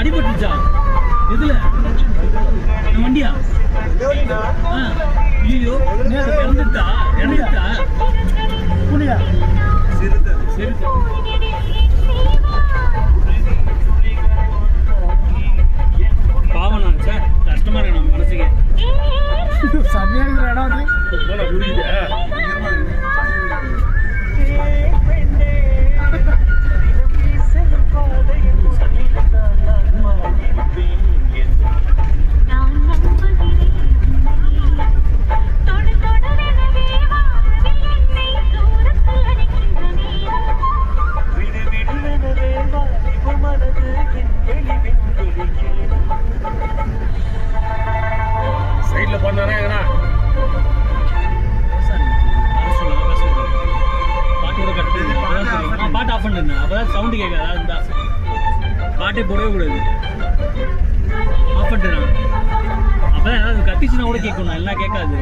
அடிபட்டுச்சா? எதுல? வண்டியா? ஐயோ இறந்துட்டா புனியா சிறுத்தை பாவம் நான் சார் கஷ்டமா இருக்கு நம்ம மனசுக்கு. செம்மையா இருக்கிற இடம் அது புரியுது. சைட்ல போனாரா எங்கனா பாட்டு ஆஃப் பண்ணிருந்தேன். அப்பதான் சவுண்டு கேட்காது. இருந்தா பாட்டே போடவே கூடாது. ஆஃப் பண்ணிட்டேன். அப்பதான் ஏதாவது கத்திச்சுன்னா கூட கேட்கணும், எல்லாம் கேட்காது.